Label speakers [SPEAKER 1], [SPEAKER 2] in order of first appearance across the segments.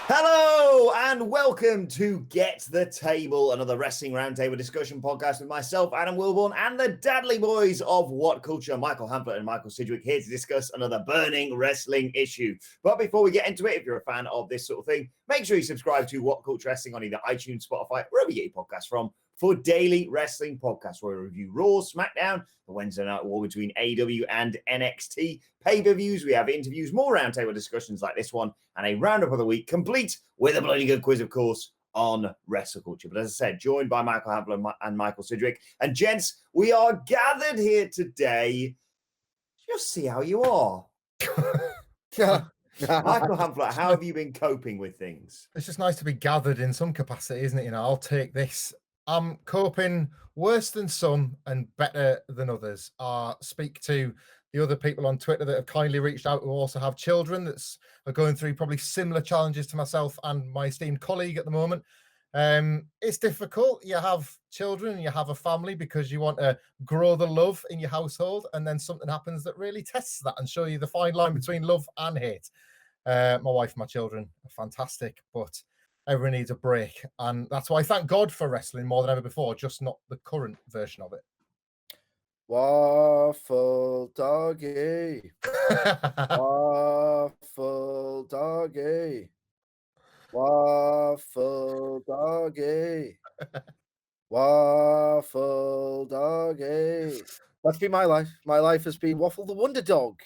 [SPEAKER 1] Hello and welcome to Get the Table, another wrestling roundtable discussion podcast with myself, Adam Wilbourn, and the Dadley Boyz of WhatCulture, Michael Hamflett and Michael Sidgwick, here to discuss another burning wrestling issue. But before we get into it, if you're a fan of this sort of thing, make sure you subscribe to WhatCulture Wrestling on either iTunes, Spotify, wherever you get your podcasts from, for daily wrestling podcasts where we review Raw, SmackDown, the Wednesday night war between AEW and NXT, pay-per-views, we have interviews, more roundtable discussions like this one, and a roundup of the week, complete with a bloody good quiz, of course, on WrestleCulture. But as I said, joined by Michael Hamflett and Michael Sidgwick. And gents, we are gathered here today just see how you are. Michael Hamflett, how have you been coping with things?
[SPEAKER 2] It's just nice to be gathered in some capacity, isn't it? You know, I'll take this. I'm coping worse than some and better than others. Speak to the other people on Twitter that have kindly reached out who also have children that are going through probably similar challenges to myself and my esteemed colleague at the moment. It's difficult. You have children, you have a family because you want to grow the love in your household, and then something happens that really tests that and show you the fine line between love and hate. My wife and my children are fantastic, but everyone needs a break, and that's why I thank God for wrestling more than ever before, just not the current version of it.
[SPEAKER 3] Waffle doggy. Waffle doggy. Waffle doggy. Waffle doggy. That's been my life. My life has been Waffle the Wonder Dog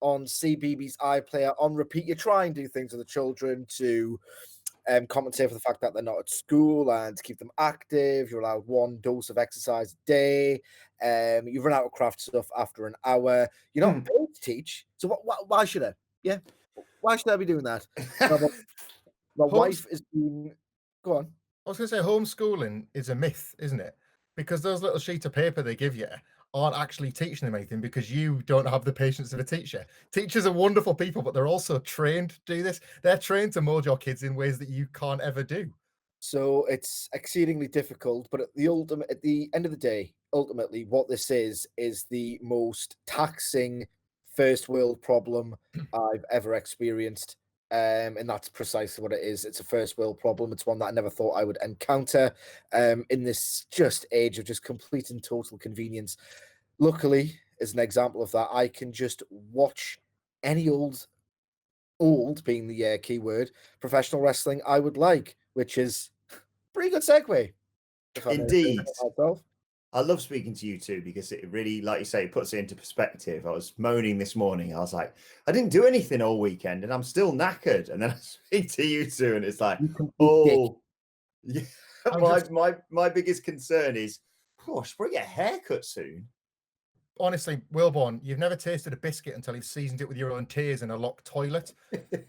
[SPEAKER 3] on CBeebies iPlayer on repeat. You try and do things with the children to compensate for the fact that they're not at school and to keep them active. You're allowed one dose of exercise a day. You run out of craft stuff after an hour. You're not paid to teach. So why should I? Yeah. Why should I be doing that? My wife is being... Go on.
[SPEAKER 2] I was going to say homeschooling is a myth, isn't it? Because those little sheets of paper they give you aren't actually teaching them anything because you don't have the patience of a teacher. Teachers are wonderful people, but they're also trained to do this. They're trained to mold your kids in ways that you can't ever do.
[SPEAKER 3] So it's exceedingly difficult, but at the end of the day, ultimately, what this is the most taxing first world problem I've ever experienced. And that's precisely what it is. It's a first world problem. It's one that I never thought I would encounter in this just age of just complete and total convenience. Luckily, as an example of that, I can just watch any old being the key word, professional wrestling I would like, which is pretty good segue.
[SPEAKER 1] Indeed. I love speaking to you too, because it really, like you say, puts it into perspective. I was moaning this morning. I was like, I didn't do anything all weekend and I'm still knackered. And then I speak to you two and it's like, oh, yeah. My biggest concern is, I should probably get a haircut soon.
[SPEAKER 2] Honestly, Wilbourn, you've never tasted a biscuit until you've seasoned it with your own tears in a locked toilet.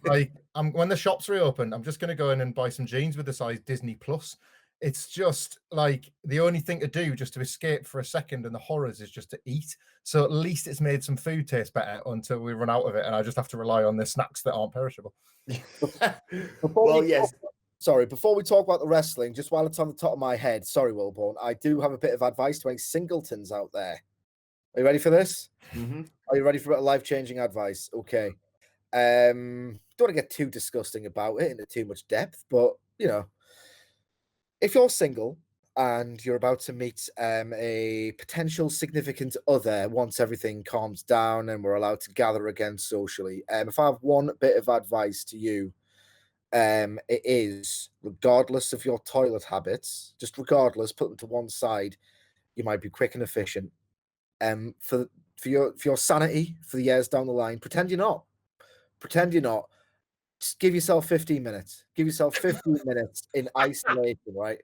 [SPEAKER 2] Like, when the shops reopen, I'm just going to go in and buy some jeans with the size Disney Plus. It's just like the only thing to do just to escape for a second and the horrors is just to eat. So at least it's made some food taste better until we run out of it. And I just have to rely on the snacks that aren't perishable.
[SPEAKER 3] Before we talk about the wrestling, just while it's on the top of my head, sorry, Wilbourn, I do have a bit of advice to any singletons out there. Are you ready for this?
[SPEAKER 1] Mm-hmm.
[SPEAKER 3] Are you ready for a bit of life-changing advice? Okay. Don't want to get too disgusting about it into too much depth, but, you know, if you're single and you're about to meet a potential significant other once everything calms down and we're allowed to gather again socially, if I have one bit of advice to you, it is, regardless of your toilet habits, just regardless, put them to one side, you might be quick and efficient. For your sanity, for the years down the line, pretend you're not. Just give yourself 15 minutes. Give yourself 15 minutes in isolation, right?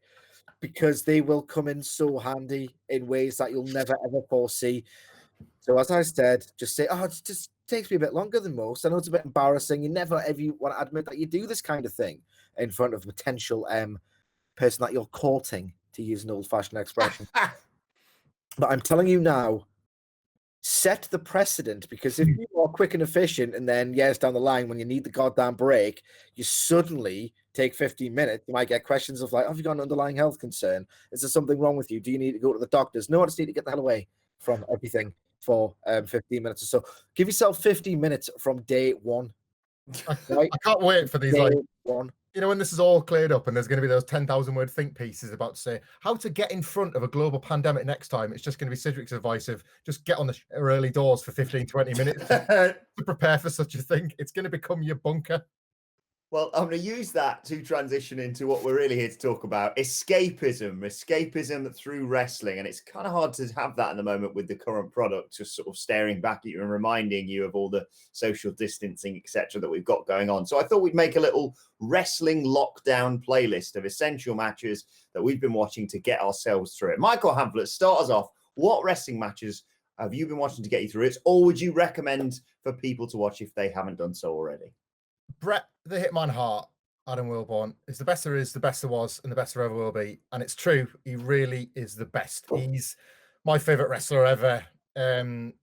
[SPEAKER 3] Because they will come in so handy in ways that you'll never, ever foresee. So as I said, just say, it just takes me a bit longer than most. I know it's a bit embarrassing. You never ever want to admit that you do this kind of thing in front of a potential person that you're courting, to use an old-fashioned expression. But I'm telling you now, set the precedent, because if you are quick and efficient and then years down the line when you need the goddamn break, you suddenly take 15 minutes, you might get questions of like, have you got an underlying health concern? Is there something wrong with you? Do you need to go to the doctors? No, I just need to get the hell away from everything for 15 minutes or so. Give yourself 15 minutes from day one. Right?
[SPEAKER 2] I can't wait for these,
[SPEAKER 3] Day
[SPEAKER 2] like,
[SPEAKER 3] one.
[SPEAKER 2] you know, when this is all cleared up and there's going to be those 10,000 word think pieces about to say how to get in front of a global pandemic next time. It's just going to be Cedric's advice of just get on the early doors for 15, 20 minutes to prepare for such a thing. It's going to become your bunker.
[SPEAKER 1] Well, I'm going to use that to transition into what we're really here to talk about: escapism through wrestling. And it's kind of hard to have that at the moment with the current product, just sort of staring back at you and reminding you of all the social distancing, etc., that we've got going on. So I thought we'd make a little wrestling lockdown playlist of essential matches that we've been watching to get ourselves through it. Michael Hamlet, start us off. What wrestling matches have you been watching to get you through it, or would you recommend for people to watch if they haven't done so already?
[SPEAKER 2] Bret the Hitman Hart, Adam Wilbourn, is the best there is, the best there was, and the best there ever will be. And it's true, he really is the best. He's my favorite wrestler ever.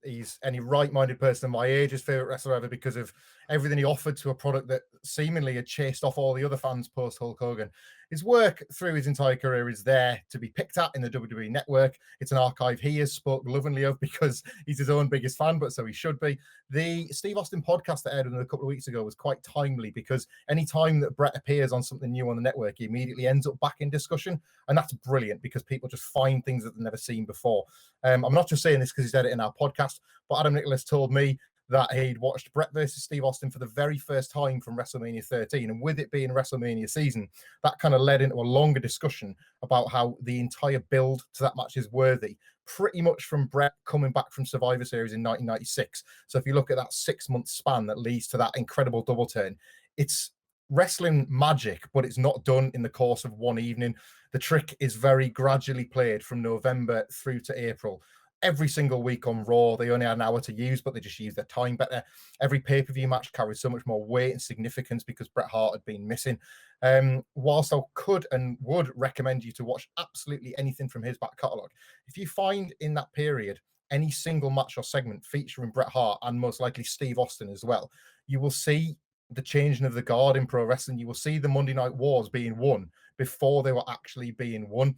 [SPEAKER 2] He's any right-minded person my age's favorite wrestler ever because of everything he offered to a product that seemingly had chased off all the other fans post Hulk Hogan. His work through his entire career is there to be picked at in the WWE network. It's an archive he has spoke lovingly of because he's his own biggest fan, but so he should be. The Steve Austin podcast that aired a couple of weeks ago was quite timely because any time that Bret appears on something new on the network, he immediately ends up back in discussion. And that's brilliant because people just find things that they've never seen before. I'm not just saying this because he said it in our podcast, but Adam Nicholas told me that he'd watched Bret versus Steve Austin for the very first time from WrestleMania 13. And with it being WrestleMania season, that kind of led into a longer discussion about how the entire build to that match is worthy, pretty much from Bret coming back from Survivor Series in 1996. So if you look at that 6-month span that leads to that incredible double turn, it's wrestling magic, but it's not done in the course of one evening. The trick is very gradually played from November through to April. Every single week on Raw, they only had an hour to use, but they just used their time better. Every pay-per-view match carries so much more weight and significance because Bret Hart had been missing. Whilst I could and would recommend you to watch absolutely anything from his back catalogue, if you find in that period any single match or segment featuring Bret Hart and most likely Steve Austin as well, you will see the changing of the guard in pro wrestling. You will see the Monday Night Wars being won before they were actually being won.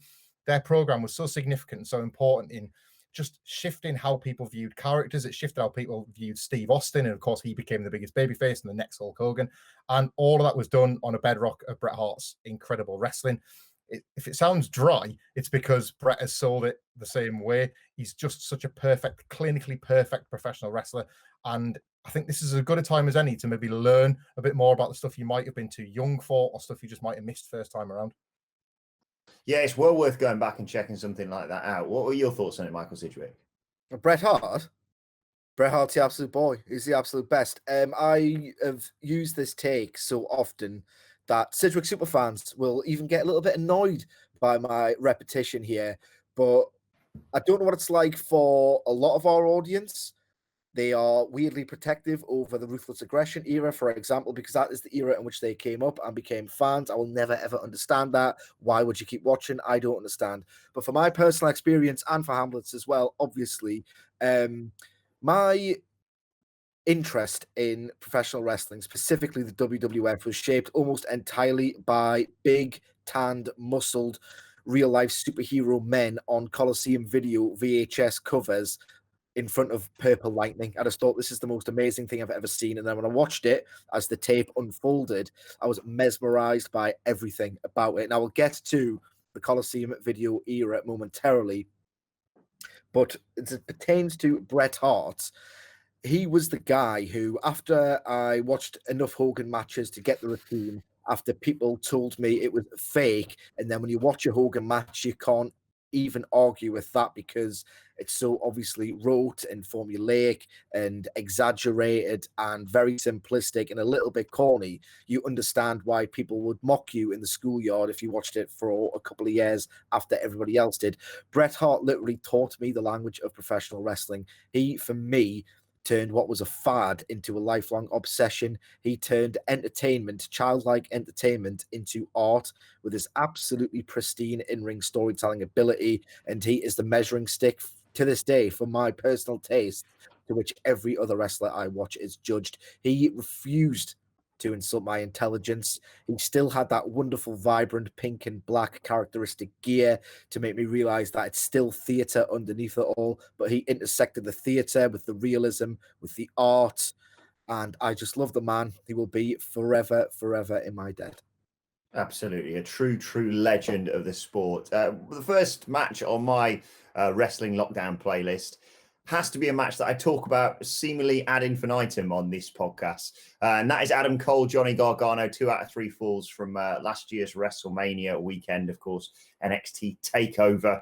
[SPEAKER 2] Their program was so significant and so important in just shifting how people viewed characters. It shifted how people viewed Steve Austin. And of course, he became the biggest babyface and the next Hulk Hogan. And all of that was done on a bedrock of Bret Hart's incredible wrestling. If it sounds dry, it's because Bret has sold it the same way. He's just such a perfect, clinically perfect professional wrestler. And I think this is as good a time as any to maybe learn a bit more about the stuff you might have been too young for or stuff you just might have missed first time around.
[SPEAKER 1] Yeah, it's well worth going back and checking something like that out. What were your thoughts on it, Michael Sidgwick?
[SPEAKER 3] Bret Hart? Bret Hart's the absolute boy. He's the absolute best. I have used this take so often that Sidgwick superfans will even get a little bit annoyed by my repetition here. But I don't know what it's like for a lot of our audience. They are weirdly protective over the Ruthless Aggression era, for example, because that is the era in which they came up and became fans. I will never, ever understand that. Why would you keep watching? I don't understand. But for my personal experience and for Hamlet's as well, obviously, my interest in professional wrestling, specifically the WWF, was shaped almost entirely by big, tanned, muscled, real-life superhero men on Coliseum Video VHS covers in front of Purple Lightning. I just thought this is the most amazing thing I've ever seen. And then when I watched it, as the tape unfolded, I was mesmerized by everything about it. And I will get to the Coliseum Video era momentarily. But as it pertains to Bret Hart, he was the guy who, after I watched enough Hogan matches to get the routine, after people told me it was fake, and then when you watch a Hogan match, you can't even argue with that because it's so obviously rote and formulaic and exaggerated and very simplistic and a little bit corny. You understand why people would mock you in the schoolyard if you watched it for a couple of years after everybody else did. Bret Hart literally taught me the language of professional wrestling. He, for me, turned what was a fad into a lifelong obsession. He turned entertainment, childlike entertainment, into art with his absolutely pristine in-ring storytelling ability. And he is the measuring stick to this day for my personal taste, to which every other wrestler I watch is judged. He refused to insult my intelligence. He still had that wonderful, vibrant pink and black characteristic gear to make me realize that it's still theater underneath it all. But he intersected the theater with the realism, with the art. and I just love the man. He will be forever, forever in my debt.
[SPEAKER 1] Absolutely, a true legend of the sport. The first match on my wrestling lockdown playlist has to be a match that I talk about seemingly ad infinitum on this podcast, and that is Adam Cole, Johnny Gargano, 2 out of 3 falls from last year's WrestleMania weekend, of course, NXT TakeOver.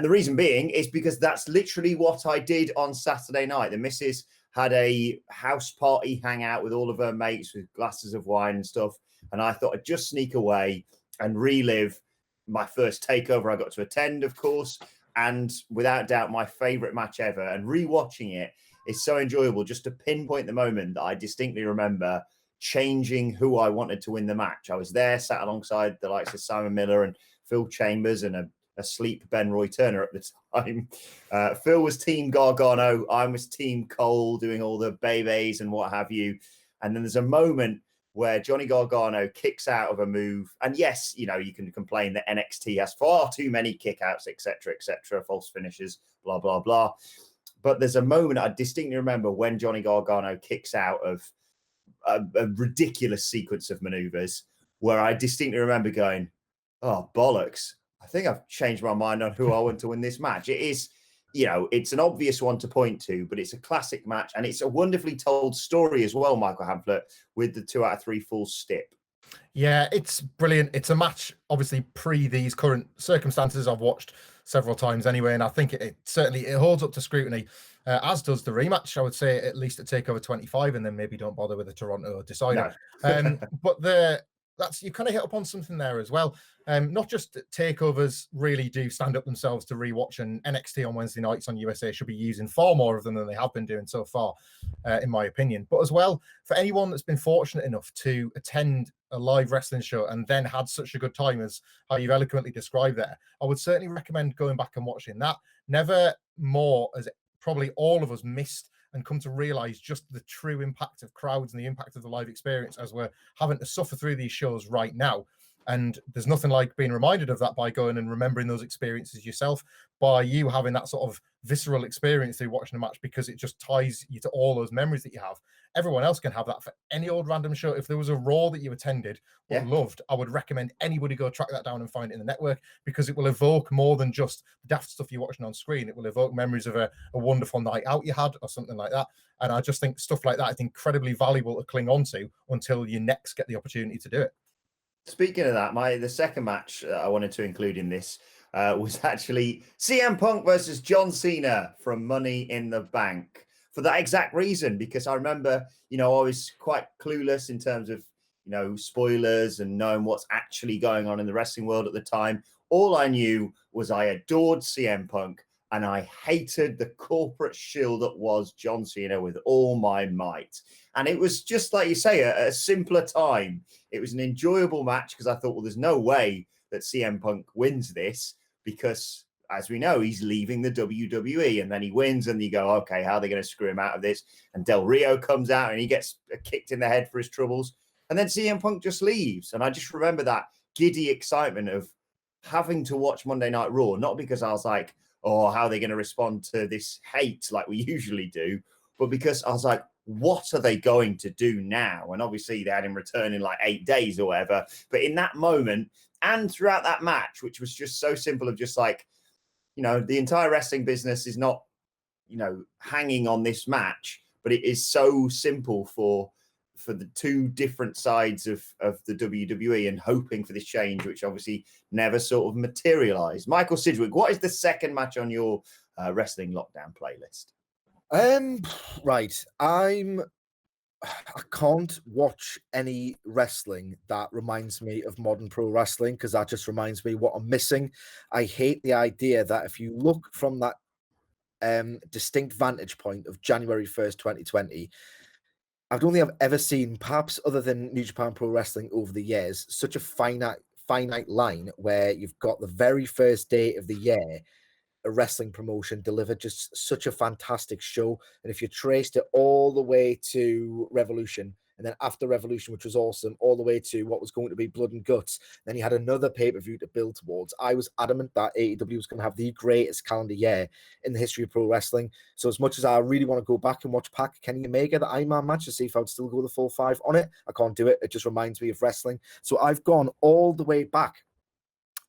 [SPEAKER 1] The reason being is because that's literally what I did on Saturday night. The missus had a house party hangout with all of her mates with glasses of wine and stuff. And I thought I'd just sneak away and relive my first takeover I got to attend, of course, and without doubt, my favorite match ever. And rewatching it is so enjoyable just to pinpoint the moment that I distinctly remember changing who I wanted to win the match. I was there, sat alongside the likes of Simon Miller and Phil Chambers and a asleep Ben Roy Turner at the time. Phil was Team Gargano. I was Team Cole, doing all the babies and what have you. And then there's a moment where Johnny Gargano kicks out of a move. And yes, you know, you can complain that NXT has far too many kickouts, etc., false finishes, blah, blah, blah. But there's a moment I distinctly remember when Johnny Gargano kicks out of a ridiculous sequence of maneuvers where I distinctly remember going, oh, bollocks. I think I've changed my mind on who I want to win this match. It is, you know, it's an obvious one to point to, but it's a classic match and it's a wonderfully told story as well, Michael Hamflett, with the 2 out of 3 full stip.
[SPEAKER 2] Yeah, it's brilliant. It's a match, obviously, pre these current circumstances. I've watched several times anyway, and I think it certainly holds up to scrutiny, as does the rematch. I would say at least at TakeOver 25, and then maybe don't bother with the Toronto decider.
[SPEAKER 1] No.
[SPEAKER 2] But that's, you kind of hit upon something there as well. Not just that takeovers really do stand up themselves to rewatch, and NXT on Wednesday nights on USA should be using far more of them than they have been doing so far, in my opinion. But as well, for anyone that's been fortunate enough to attend a live wrestling show and then had such a good time as how you've eloquently described there, I would certainly recommend going back and watching that. Never more as probably all of us missed and come to realize just the true impact of crowds and the impact of the live experience as we're having to suffer through these shows right now. And there's nothing like being reminded of that by going and remembering those experiences yourself, by you having that sort of visceral experience through watching a match, because it just ties you to all those memories that you have. Everyone else can have that for any old random show. If there was a Raw that you attended or loved, I would recommend anybody go track that down and find it in the network, because it will evoke more than just the daft stuff you're watching on screen. It will evoke memories of a wonderful night out you had or something like that. And I just think stuff like that is incredibly valuable to cling on to until you next get the opportunity to do it.
[SPEAKER 1] Speaking of that, the second match I wanted to include in this was actually CM Punk versus John Cena from Money in the Bank, for that exact reason, because I remember, you know, I was quite clueless in terms of, you know, spoilers and knowing what's actually going on in the wrestling world at the time. All I knew was I adored CM Punk and I hated the corporate shill that was John Cena with all my might. And it was just like you say, a simpler time. It was an enjoyable match because I thought, well, there's no way that CM Punk wins this, because, as we know, he's leaving the WWE, and then he wins and you go, okay, how are they going to screw him out of this? And Del Rio comes out and he gets kicked in the head for his troubles. And then CM Punk just leaves. And I just remember that giddy excitement of having to watch Monday Night Raw, not because I was like, oh, how are they going to respond to this hate like we usually do, but because I was like, what are they going to do now? And obviously they had him return in like 8 days or whatever. But in that moment and throughout that match, which was just so simple of just like, you know, the entire wrestling business is not, you know, hanging on this match, but it is so simple for the two different sides of the WWE and hoping for this change, which obviously never sort of materialized. Michael Sidgwick, what is the second match on your wrestling lockdown playlist?
[SPEAKER 3] Right. I can't watch any wrestling that reminds me of modern pro wrestling, because that just reminds me what I'm missing. I hate the idea that if you look from that distinct vantage point of January 1st, 2020, I don't think I've ever seen, perhaps other than New Japan Pro Wrestling over the years, such a finite line where you've got the very first day of the year, a wrestling promotion delivered just such a fantastic show. And if you traced it all the way to Revolution and then after Revolution, which was awesome, all the way to what was going to be Blood and Guts. Then you had another pay-per-view to build towards. I was adamant that AEW was going to have the greatest calendar year in the history of pro wrestling. So as much as I really want to go back and watch Pac Kenny Omega, the Iron match, to see if I would still go the full 5 on it, I can't do it. It just reminds me of wrestling. So I've gone all the way back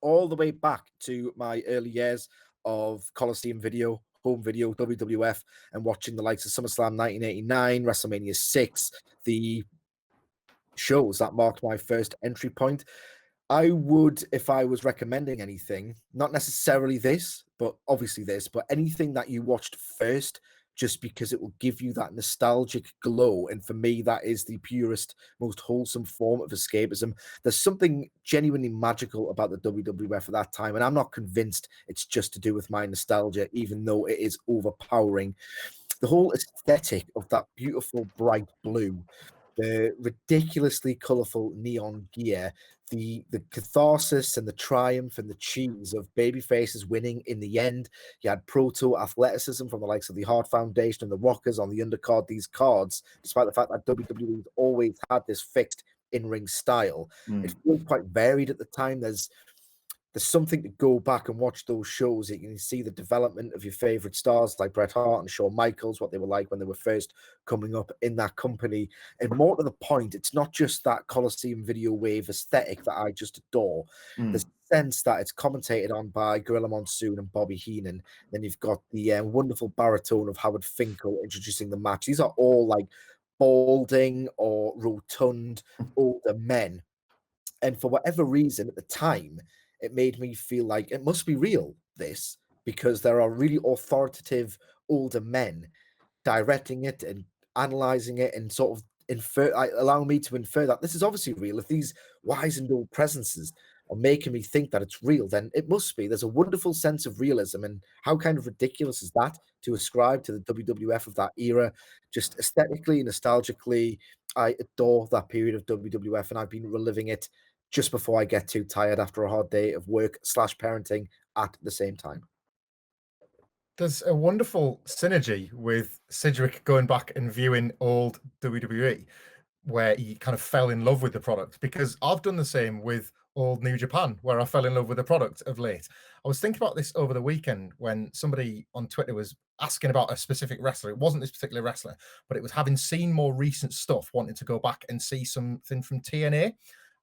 [SPEAKER 3] to my early years of Coliseum video, home video, WWF, and watching the likes of SummerSlam 1989, WrestleMania 6, the shows that marked my first entry point. I would, if I was recommending anything, not necessarily this, but obviously this, but anything that you watched first, just because it will give you that nostalgic glow. And for me, that is the purest, most wholesome form of escapism. There's something genuinely magical about the WWF at that time, and I'm not convinced it's just to do with my nostalgia, even though it is overpowering. The whole aesthetic of that beautiful bright blue, the ridiculously colorful neon gear, the catharsis and the triumph and the cheese of baby faces winning in the end. You had proto athleticism from the likes of the Hart Foundation and the Rockers on the undercard. These cards, despite the fact that WWE always had this fixed in-ring style, it feels quite varied at the time. There's something to go back and watch those shows. You can see the development of your favorite stars like Bret Hart and Shawn Michaels, what they were like when they were first coming up in that company. And more to the point, it's not just that Coliseum video wave aesthetic that I just adore. The sense that it's commentated on by Gorilla Monsoon and Bobby Heenan. Then you've got the wonderful baritone of Howard Finkel introducing the match. These are all like balding or rotund older men. And for whatever reason at the time, it made me feel like it must be real, this, because there are really authoritative older men directing it and analyzing it and sort of allowing me to infer that this is obviously real. If these wizened old presences are making me think that it's real, then it must be. There's a wonderful sense of realism, and how kind of ridiculous is that to ascribe to the WWF of that era? Just aesthetically, nostalgically, I adore that period of WWF, and I've been reliving it just before I get too tired after a hard day of work/parenting at the same time.
[SPEAKER 2] There's a wonderful synergy with Sidgwick going back and viewing old WWE, where he kind of fell in love with the product, because I've done the same with old New Japan, where I fell in love with the product of late. I was thinking about this over the weekend when somebody on Twitter was asking about a specific wrestler. It wasn't this particular wrestler, but it was having seen more recent stuff, wanting to go back and see something from TNA.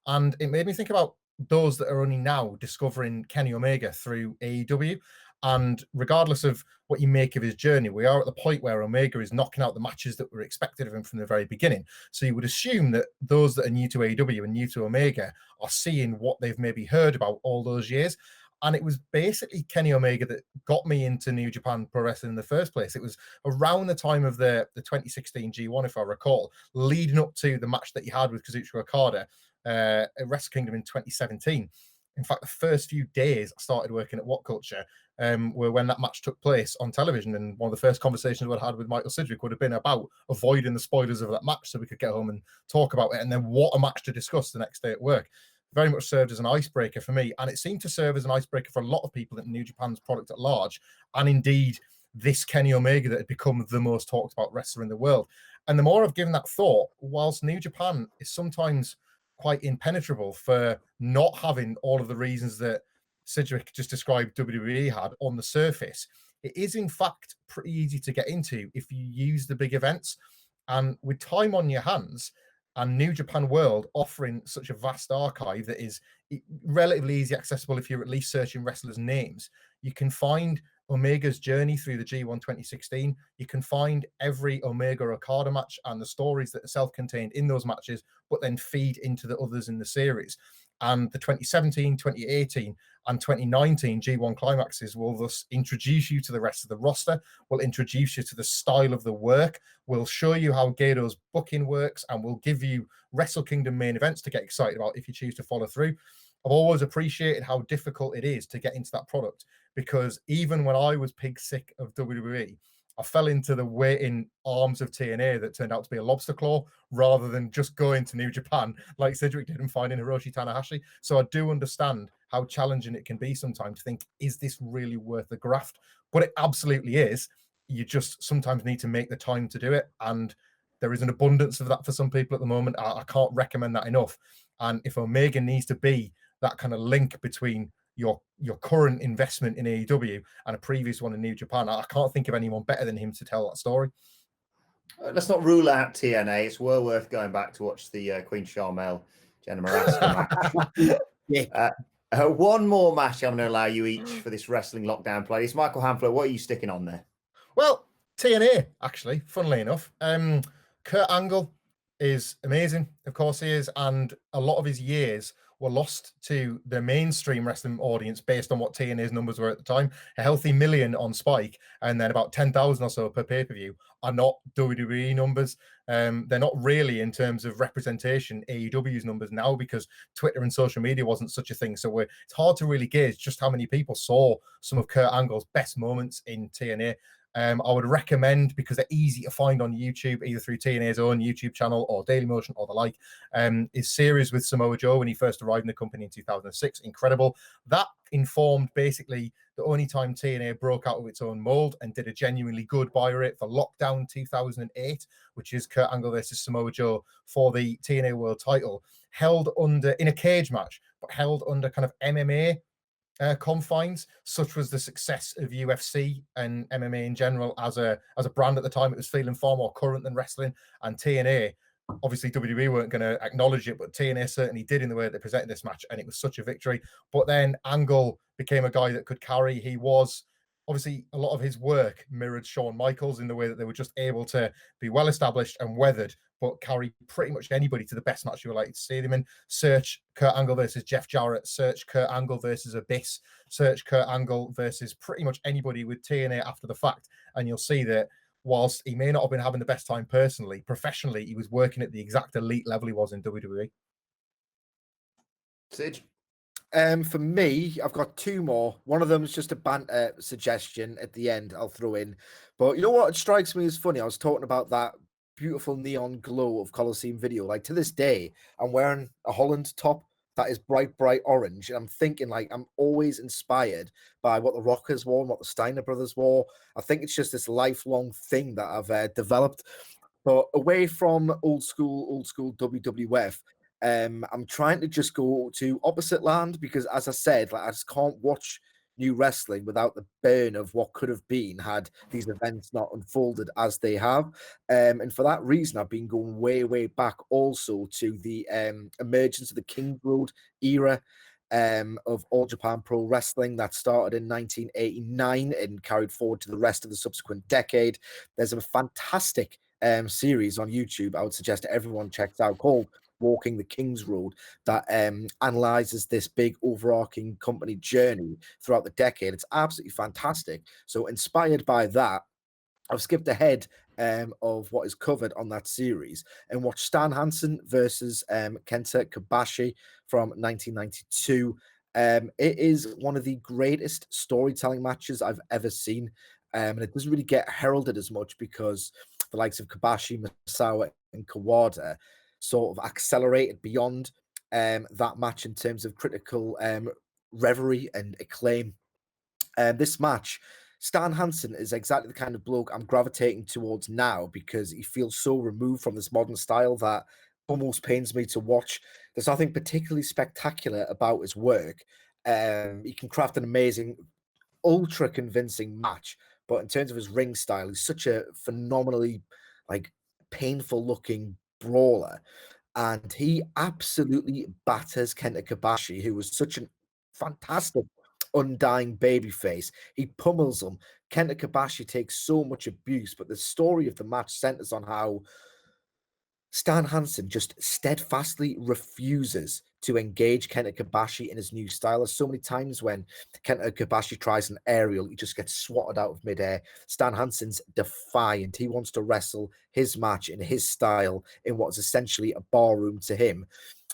[SPEAKER 2] And it made me think about those that are only now discovering Kenny Omega through AEW. And regardless of what you make of his journey, we are at the point where Omega is knocking out the matches that were expected of him from the very beginning. So you would assume that those that are new to AEW and new to Omega are seeing what they've maybe heard about all those years. And it was basically Kenny Omega that got me into New Japan Pro Wrestling in the first place. It was around the time of the 2016 G1, if I recall, leading up to the match that he had with Kazuchika Okada at Wrestle Kingdom in 2017. In fact, the first few days I started working at WhatCulture were when that match took place on television. And one of the first conversations I'd had with Michael Sidgwick would have been about avoiding the spoilers of that match so we could get home and talk about it. And then what a match to discuss the next day at work. Very much served as an icebreaker for me. And it seemed to serve as an icebreaker for a lot of people in New Japan's product at large. And indeed, this Kenny Omega that had become the most talked about wrestler in the world. And the more I've given that thought, whilst New Japan is sometimes quite impenetrable for not having all of the reasons that Sidgwick just described WWE had on the surface, it is in fact pretty easy to get into if you use the big events. And with time on your hands and New Japan World offering such a vast archive that is relatively easy accessible if you're at least searching wrestlers' names, you can find Omega's journey through the G1 2016. You can find every Omega Okada match and the stories that are self-contained in those matches, but then feed into the others in the series. And the 2017, 2018, and 2019 G1 climaxes will thus introduce you to the rest of the roster, will introduce you to the style of the work, will show you how Gedo's booking works, and will give you Wrestle Kingdom main events to get excited about if you choose to follow through. I've always appreciated how difficult it is to get into that product, because even when I was pig sick of WWE, I fell into the waiting arms of TNA that turned out to be a lobster claw rather than just going to New Japan like Sidgwick did and finding Hiroshi Tanahashi. So I do understand how challenging it can be sometimes to think, is this really worth the graft? But it absolutely is. You just sometimes need to make the time to do it. And There is an abundance of that for some people at the moment. I can't recommend that enough. And if Omega needs to be that kind of link between your current investment in AEW and a previous one in New Japan, I can't think of anyone better than him to tell that story.
[SPEAKER 1] Let's not rule out TNA. It's well worth going back to watch the Queen Charmel, Jenna Maraska match. One more match I'm going to allow you each for this wrestling lockdown play. It's Michael Hamflett. What are you sticking on there?
[SPEAKER 2] Well, TNA, actually, funnily enough. Kurt Angle is amazing. Of course he is. And a lot of his years were lost to the mainstream wrestling audience based on what TNA's numbers were at the time. A healthy million on Spike and then about 10,000 or so per pay-per-view are not WWE numbers. They're not really, in terms of representation, AEW's numbers now, because Twitter and social media wasn't such a thing. So it's hard to really gauge just how many people saw some of Kurt Angle's best moments in TNA. I would recommend, because they're easy to find on YouTube, either through TNA's own YouTube channel or Dailymotion or the like, his series with Samoa Joe when he first arrived in the company in 2006. Incredible. That informed basically the only time TNA broke out of its own mold and did a genuinely good buy rate for Lockdown 2008, which is Kurt Angle versus Samoa Joe for the TNA World title, held under, in a cage match, but held under kind of MMA confines. Such was the success of UFC and MMA in general as a brand at the time. It was feeling far more current than wrestling, and TNA, obviously WWE weren't going to acknowledge it, but TNA certainly did in the way that they presented this match, and it was such a victory. But then Angle became a guy that could carry. He was, obviously, a lot of his work mirrored Shawn Michaels in the way that they were just able to be well established and weathered, but carry pretty much anybody to the best match you would like to see them in. Search Kurt Angle versus Jeff Jarrett, search Kurt Angle versus Abyss, search Kurt Angle versus pretty much anybody with TNA after the fact, and you'll see that whilst he may not have been having the best time personally, professionally, he was working at the exact elite level he was in WWE.
[SPEAKER 1] Sid?
[SPEAKER 3] For me, I've got two more. One of them is just a banter suggestion at the end I'll throw in. But you know what? It strikes me as funny. I was talking about that beautiful neon glow of Coliseum video. Like, to this day, I'm wearing a Holland top that is bright orange. And I'm thinking, like, I'm always inspired by what the Rockers wore and what the Steiner brothers wore. I think it's just this lifelong thing that I've developed. But away from old school WWF, I'm trying to just go to opposite land, because, as I said, like, I just can't watch new wrestling without the burn of what could have been had these events not unfolded as they have. And for that reason, I've been going way back also to the emergence of the King Road era of All Japan Pro Wrestling that started in 1989 and carried forward to the rest of the subsequent decade. There's a fantastic series on YouTube I would suggest everyone checks out called Walking the King's Road that analyzes this big overarching company journey throughout the decade. It's absolutely fantastic. So inspired by that, I've skipped ahead of what is covered on that series and watched Stan Hansen versus Kenta Kobashi from 1992. It is one of the greatest storytelling matches I've ever seen. And it doesn't really get heralded as much because the likes of Kobashi, Misawa, and Kawada sort of accelerated beyond that match in terms of critical reverie and acclaim. This match, Stan Hansen is exactly the kind of bloke I'm gravitating towards now, because he feels so removed from this modern style that almost pains me to watch. There's nothing particularly spectacular about his work. He can craft an amazing, ultra convincing match, but in terms of his ring style, he's such a phenomenally painful looking brawler, and he absolutely batters Kenta Kobashi, who was such a fantastic undying babyface. He pummels him. Kenta Kobashi takes so much abuse, but the story of the match centers on how Stan Hansen just steadfastly refuses to engage Kenta Kobashi in his new style. There's so many times when Kenta Kobashi tries an aerial, he just gets swatted out of midair. Stan Hansen's defiant. He wants to wrestle his match in his style in what's essentially a barroom to him.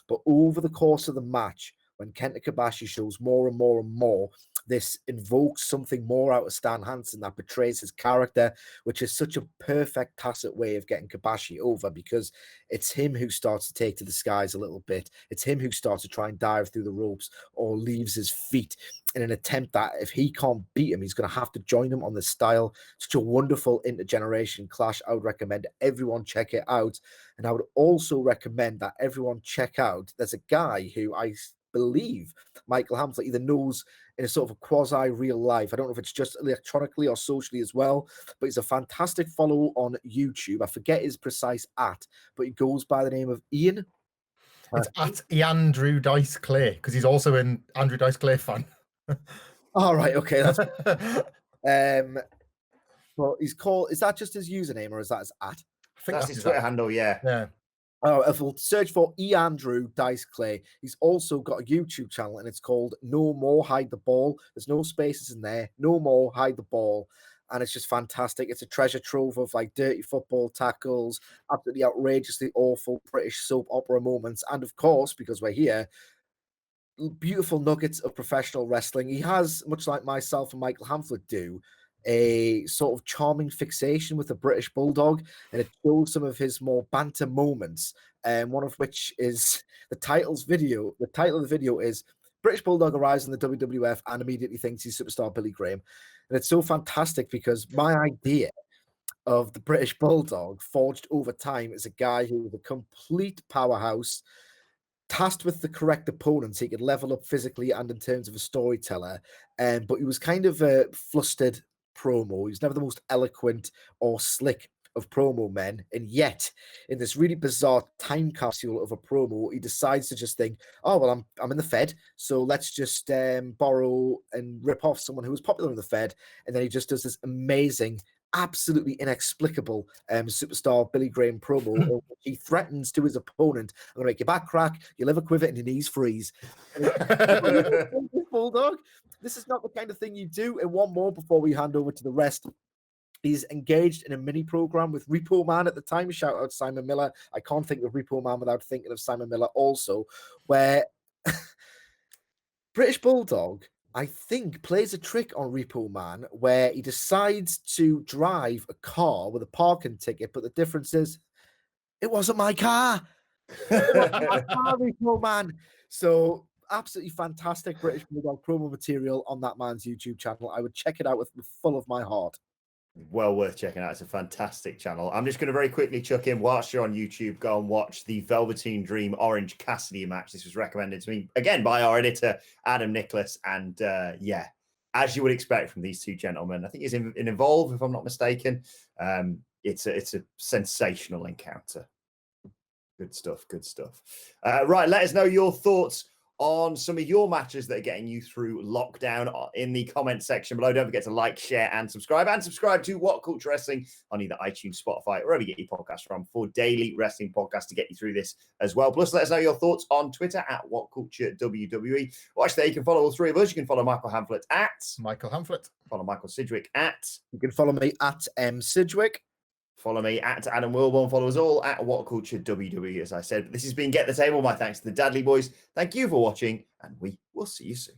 [SPEAKER 3] But over the course of the match, when Kenta Kobashi shows more and more this invokes something more out of Stan Hansen that betrays his character, which is such a perfect tacit way of getting Kabashi over, because it's him who starts to take to the skies a little bit. It's him who starts to try and dive through the ropes or leaves his feet in an attempt that if he can't beat him, he's going to have to join him on this style. Such a wonderful intergeneration clash. I would recommend everyone check it out. And I would also recommend that everyone check out, there's a guy who I believe Michael Hamflett either knows in a sort of a quasi real life. I don't know if it's just electronically or socially as well, but he's a fantastic follow on YouTube. I forget his precise @ but he goes by the name of Ian.
[SPEAKER 2] It's at Andrew Dice Clay, because he's also an Andrew Dice Clay fan.
[SPEAKER 3] All right, okay, that's but he's called, is that just his username or is that his @
[SPEAKER 2] I think
[SPEAKER 1] That's his Twitter handle, yeah.
[SPEAKER 2] Yeah.
[SPEAKER 3] Oh, if we'll search for Andrew Dice Clay, he's also got a YouTube channel and it's called No More Hide the Ball. There's no spaces in there. No More Hide the Ball. And it's just fantastic. It's a treasure trove of like dirty football tackles, absolutely outrageously awful British soap opera moments. And of course, because we're here, beautiful nuggets of professional wrestling. He has, much like myself and Michael Hamflett do, a sort of charming fixation with the British Bulldog, and it shows some of his more banter moments. And one of which is the title of the video is British Bulldog arrives in the WWF and immediately thinks he's superstar Billy Graham. And it's so fantastic because my idea of the British Bulldog forged over time is a guy who was a complete powerhouse, tasked with the correct opponents. He could level up physically and in terms of a storyteller, but he was kind of a flustered promo. He's never the most eloquent or slick of promo men, and yet in this really bizarre time capsule of a promo, he decides to just think, oh well, I'm in the Fed, so let's just borrow and rip off someone who was popular in the Fed, and then he just does this amazing, absolutely inexplicable superstar Billy Graham promo in which he threatens to his opponent, I'm gonna make your back crack, your liver quiver, and your knees freeze. Bulldog, this is not the kind of thing you do. And one more before we hand over to the rest. He's engaged in a mini program with Repo Man at the time. Shout out Simon Miller. I can't think of Repo Man without thinking of Simon Miller also, where British Bulldog, I think, plays a trick on Repo Man where he decides to drive a car with a parking ticket, but the difference is it wasn't my car. It wasn't my car, Repo Man. So absolutely fantastic British Bulldog promo material on that man's YouTube channel. I would check it out with full of my heart.
[SPEAKER 1] Well worth checking out. It's a fantastic channel. I'm just going to very quickly chuck in, whilst you're on YouTube, go and watch the Velveteen Dream Orange Cassidy match. This was recommended to me again by our editor Adam Nicholas, and yeah, as you would expect from these two gentlemen, I think he's in Evolve, if I'm not mistaken. It's a sensational encounter. Good stuff. Good stuff. Right, let us know your thoughts on some of your matches that are getting you through lockdown in the comment section below. Don't forget to like, share, and subscribe. And subscribe to What Culture Wrestling on either iTunes, Spotify, or wherever you get your podcasts from for daily wrestling podcasts to get you through this as well. Plus, let us know your thoughts on Twitter at WhatCultureWWE. Watch there. You can follow all three of us. You can follow Michael Hamflett at
[SPEAKER 2] Michael Hamflett.
[SPEAKER 1] Follow Michael Sidgwick at.
[SPEAKER 3] You can follow me at Sidgwick.
[SPEAKER 1] Follow me at Adam Wilbourn. Follow us all at WhatCultureWWE, as I said. But this has been Get the Table. My thanks to the Dadley Boys. Thank you for watching, and we will see you soon.